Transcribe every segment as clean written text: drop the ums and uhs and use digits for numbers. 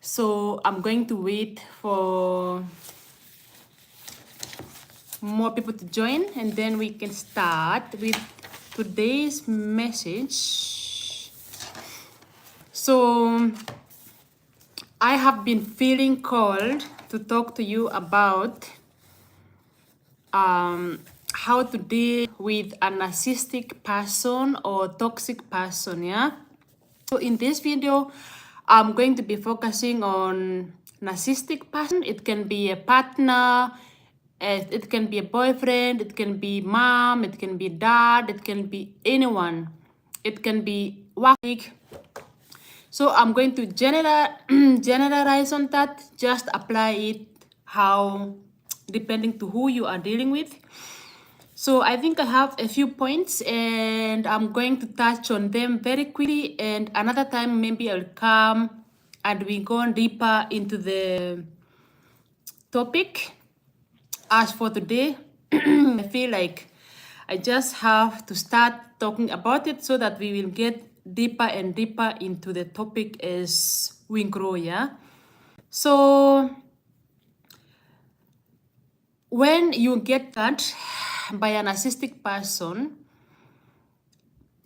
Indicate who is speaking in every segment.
Speaker 1: So I'm going to wait for more people to join, and then we can start with today's message. So I have been feeling called to talk to you about how to deal with a narcissistic person or toxic person, yeah? So in this video, I'm going to be focusing on narcissistic person. It can be a partner, it can be a boyfriend, it can be mom, it can be dad, it can be anyone. It can be work. So I'm going to generalize on that, just apply it how, depending to who you are dealing with. So I think I have a few points and I'm going to touch on them very quickly, and another time maybe I'll come and we go deeper into the topic. As for today, I feel like I just have to start talking about it so that we will get deeper and deeper into the topic as we grow, yeah? So when you get that by a narcissistic person,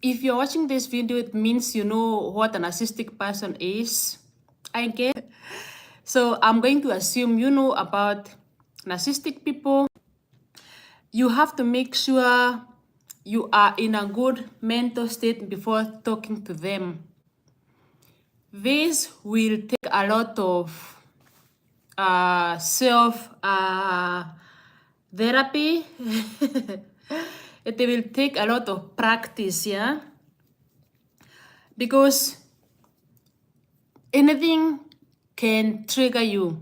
Speaker 1: if you're watching this video, it means you know what a narcissistic person is, I guess. So I'm going to assume you know about narcissistic people. You have to make sure you are in a good mental state before talking to them. This will take a lot of self therapy. It will take a lot of practice, yeah? Because anything can trigger you,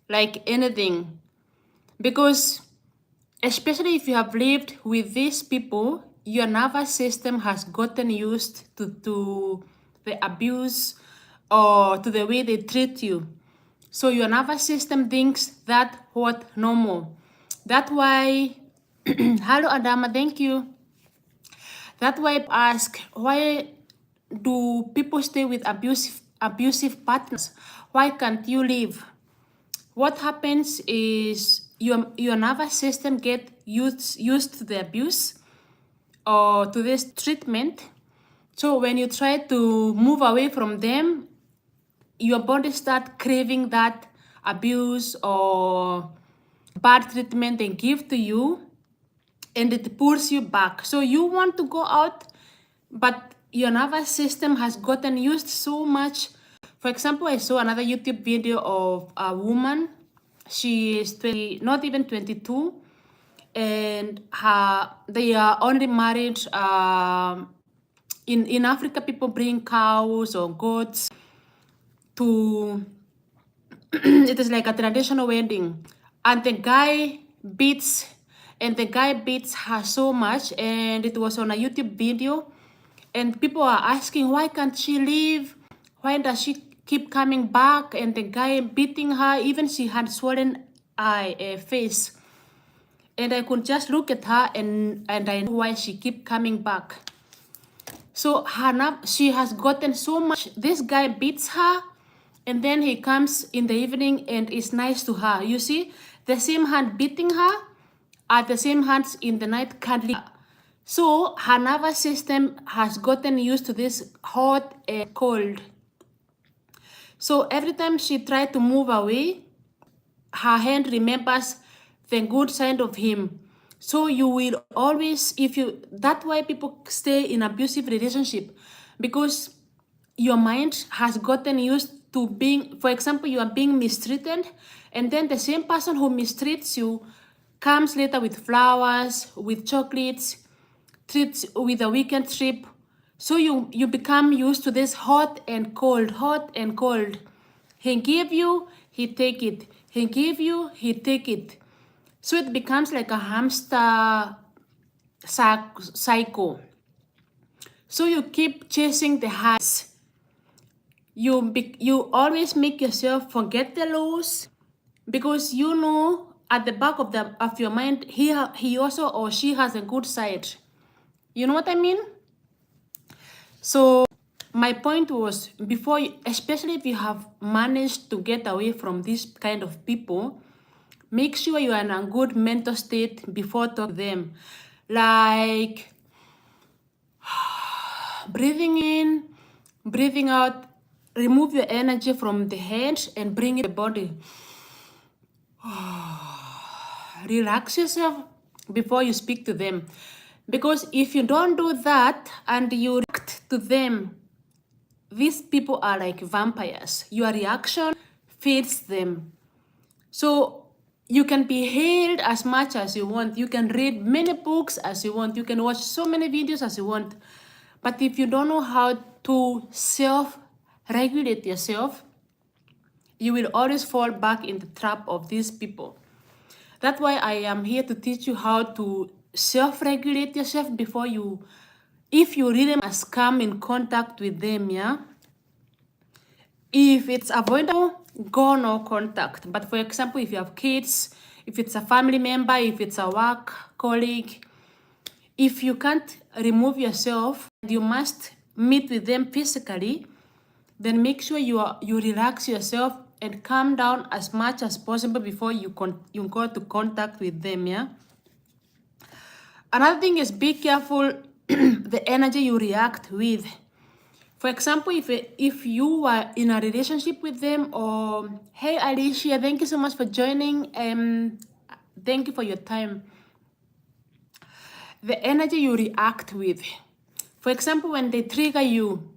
Speaker 1: like anything. Because especially if you have lived with these people, your nervous system has gotten used to the abuse or to the way they treat you. So your nervous system thinks that what normal. That's why, hello Adama, thank you. That's why I ask, why do people stay with abusive partners? Why can't you leave? What happens is your nervous system get used to the abuse or to this treatment. So when you try to move away from them, your body start craving that abuse or bad treatment they give to you, and it pulls you back. So you want to go out, but your nervous system has gotten used so much. For example, I saw another YouTube video of a woman. She is 20, not even 22, and they are only married. In Africa, people bring cows or goats to it is like a traditional wedding, and the guy beats her so much, and it was on a YouTube video, and people are asking, why can't she leave? Why does she keep coming back? And the guy beating her, even she had swollen face, and I could just look at her and I know why she keep coming back. So she has gotten so much. This guy beats her, and then he comes in the evening and is nice to her. You see, the same hand beating her, at the same hands in the night cuddling her. So her nervous system has gotten used to this hot and cold. So every time she tried to move away, her hand remembers the good side of him. So you will always, that's why people stay in abusive relationship, because your mind has gotten used to being, for example, you are being mistreated, and then the same person who mistreats you comes later with flowers, with chocolates, treats with a weekend trip. So you become used to this hot and cold, hot and cold. He give you, he take it. He give you, he take it. So it becomes like a hamster cycle. So you keep chasing the highs. You always make yourself forget the lows, because you know at the back of your mind he also or she has a good side. You know what I mean? So My point was, before you, especially if you have managed to get away from this kind of people, make sure you are in a good mental state before talking to them. Like breathing in, breathing out, remove your energy from the head and bring it to the body. Relax yourself before you speak to them. Because if you don't do that and you react to them, these people are like vampires. Your reaction feeds them. So you can be healed as much as you want. You can read many books as you want. You can watch so many videos as you want. But if you don't know how to self-regulate yourself, you will always fall back in the trap of these people. That's why I am here to teach you how to self-regulate yourself before you, if you really must come in contact with them, yeah? If it's avoidable, go no contact. But for example, if you have kids, if it's a family member, if it's a work colleague, if you can't remove yourself, you must meet with them physically, then make sure you relax yourself and calm down as much as possible before you go to contact with them, yeah? Another thing is be careful the energy you react with. For example, if you are in a relationship with them, or hey Alicia, thank you so much for joining. Thank you for your time. The energy you react with. For example, when they trigger you,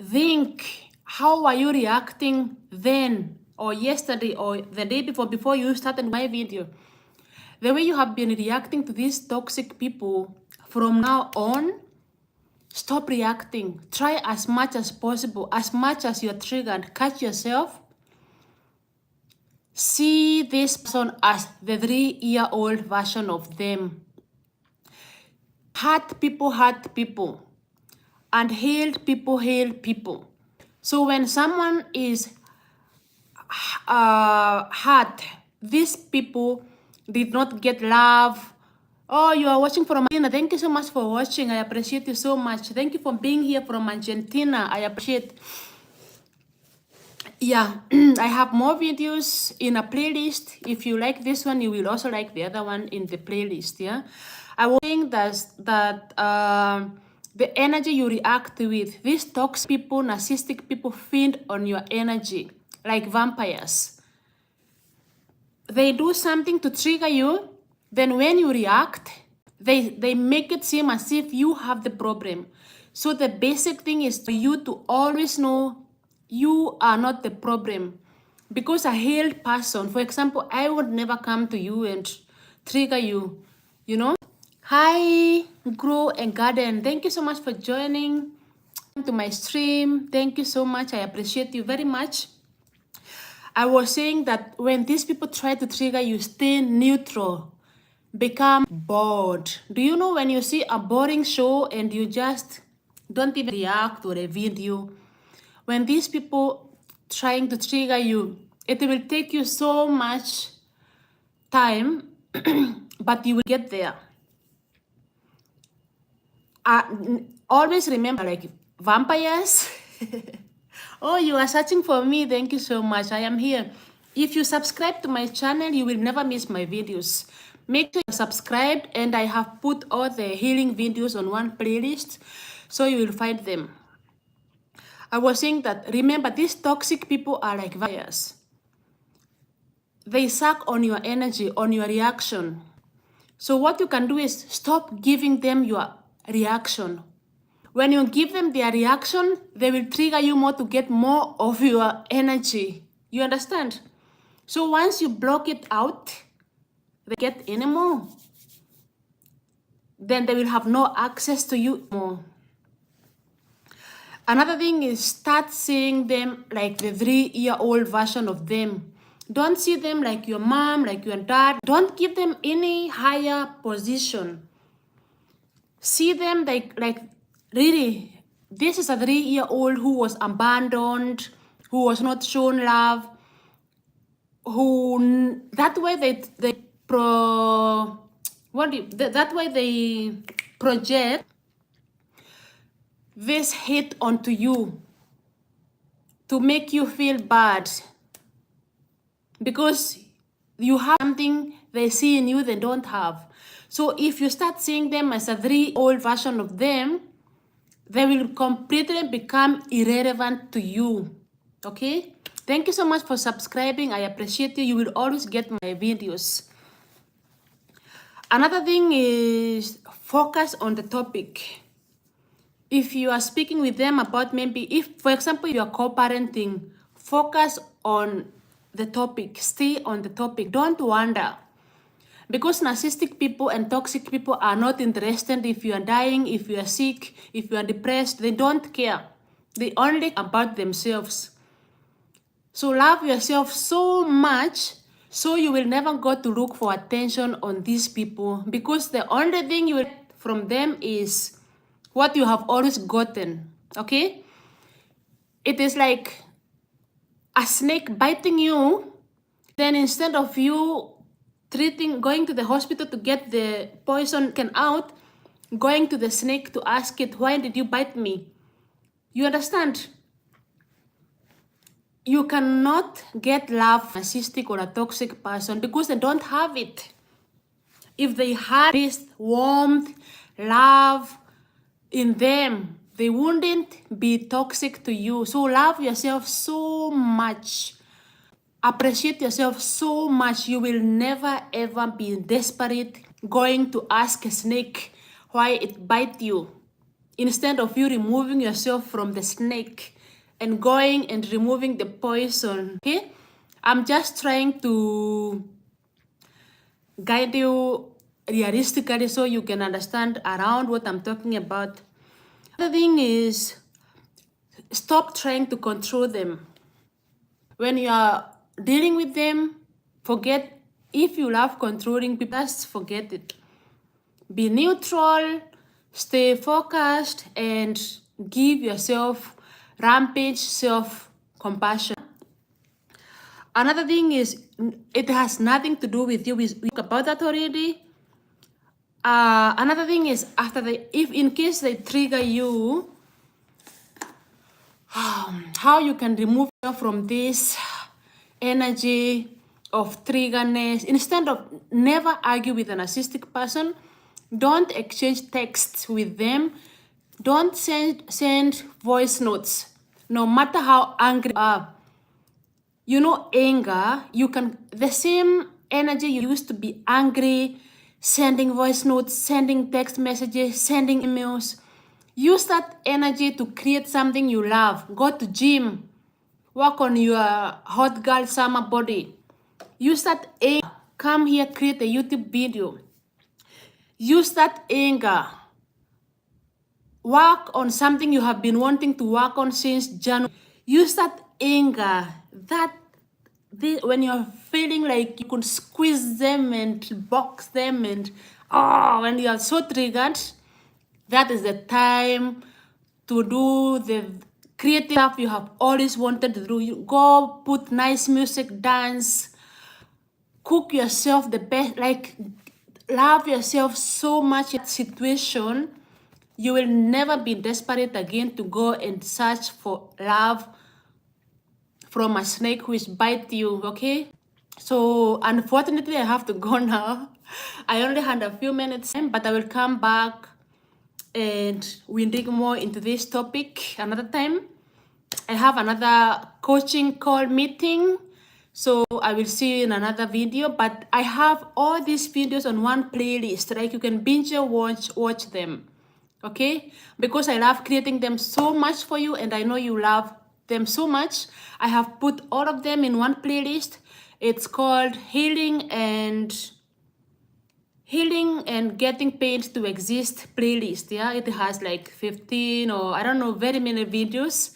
Speaker 1: think how are you reacting then, or yesterday, or the day before you started my video. The way you have been reacting to these toxic people, from now on, stop reacting. Try as much as possible, as much as you're triggered, catch yourself. See this person as the 3-year-old version of them. Hurt people, and healed people. So when someone is hurt, these people did not get love. Oh, you are watching from Argentina. Thank you so much for watching. I appreciate you so much. Thank you for being here from Argentina. I appreciate. Yeah, I have more videos in a playlist. If you like this one, you will also like the other one in the playlist, yeah? I was saying that the energy you react with, these toxic people, narcissistic people feed on your energy like vampires. They do something to trigger you, then when you react, they make it seem as if you have the problem. So the basic thing is for you to always know you are not the problem. Because a healed person, for example, I would never come to you and trigger you, you know? Hi, Grow and Garden. Thank you so much for joining to my stream. Thank you so much. I appreciate you very much. I was saying that when these people try to trigger you, stay neutral. Become bored. Do you know when you see a boring show and you just don't even react to a video? When these people trying to trigger you, it will take you so much time, but you will get there. Always remember, like vampires. Oh, you are searching for me. Thank you so much. I am here. If you subscribe to my channel, you will never miss my videos. Make sure you're subscribed, and I have put all the healing videos on one playlist, so you will find them. I was saying that, remember, these toxic people are like vampires. They suck on your energy, on your reaction. So what you can do is stop giving them your reaction. When you give them their reaction, they will trigger you more to get more of your energy. You understand? So once you block it out, they get any more. Then they will have no access to you more. Another thing is start seeing them like the 3-year-old version of them. Don't see them like your mom, like your dad. Don't give them any higher position. See them like really, this is a 3-year-old who was abandoned, who was not shown love, who that way they project this hit onto you to make you feel bad because you have something they see in you they don't have. So if you start seeing them as a 3-year-old version of them, they will completely become irrelevant to you. Okay? Thank you so much for subscribing. I appreciate you. You will always get my videos. Another thing is focus on the topic. If you are speaking with them about maybe, if for example you are co-parenting, focus on the topic, stay on the topic, don't wander. Because narcissistic people and toxic people are not interested if you are dying, if you are sick, if you are depressed, they don't care. They only care about themselves. So love yourself so much so you will never go to look for attention on these people, because the only thing you will get from them is what you have always gotten. Okay? It is like a snake biting you, then instead of you going to the hospital to get the poison out, going to the snake to ask it, why did you bite me? You understand? You cannot get love from a narcissistic or a toxic person because they don't have it. If they had this warmth, love in them, they wouldn't be toxic to you. So love yourself so much. Appreciate yourself so much. You will never ever be desperate going to ask a snake why it bite you. Instead of you removing yourself from the snake and going and removing the poison. Okay? I'm just trying to guide you realistically so you can understand around what I'm talking about. The thing is, stop trying to control them. When you are dealing with them, forget, if you love controlling people, just forget it. Be neutral, stay focused, and give yourself rampage self-compassion. Another thing is, it has nothing to do with you. We talked about that already. Another thing is, if in case they trigger you, how you can remove yourself from this energy of triggerness. Instead of never argue with a narcissistic person, don't exchange texts with them, don't send voice notes, no matter how angry you are. You know, anger, you can, the same energy you used to be angry, sending voice notes, sending text messages, sending emails, use that energy to create something you love. Go to gym, work on your hot girl summer body. Use that anger. Come here, create a YouTube video. Use that anger. Work on something you have been wanting to work on since January. Use that anger. When you're feeling like you could squeeze them and box them and when you are so triggered, that is the time to do the creative stuff you have always wanted to do. You go put nice music, dance, cook yourself the best, like love yourself so much in that situation. You will never be desperate again to go and search for love from a snake who is bite you, okay? So unfortunately I have to go now. I only had a few minutes, but I will come back and we'll dig more into this topic another time. I have another coaching call meeting, so I will see you in another video. But I have all these videos on one playlist, like you can binge watch them, okay? Because I love creating them so much for you, and I know you love them so much. I have put all of them in one playlist. It's called Healing and Getting Paid to Exist playlist. Yeah, it has like 15 or I don't know, very many videos.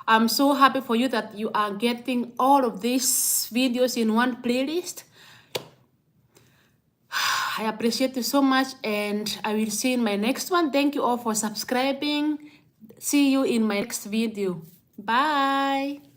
Speaker 1: I'm so happy for you that you are getting all of these videos in one playlist. I appreciate you so much, and I will see you in my next one. Thank you all for subscribing. See you in my next video. Bye.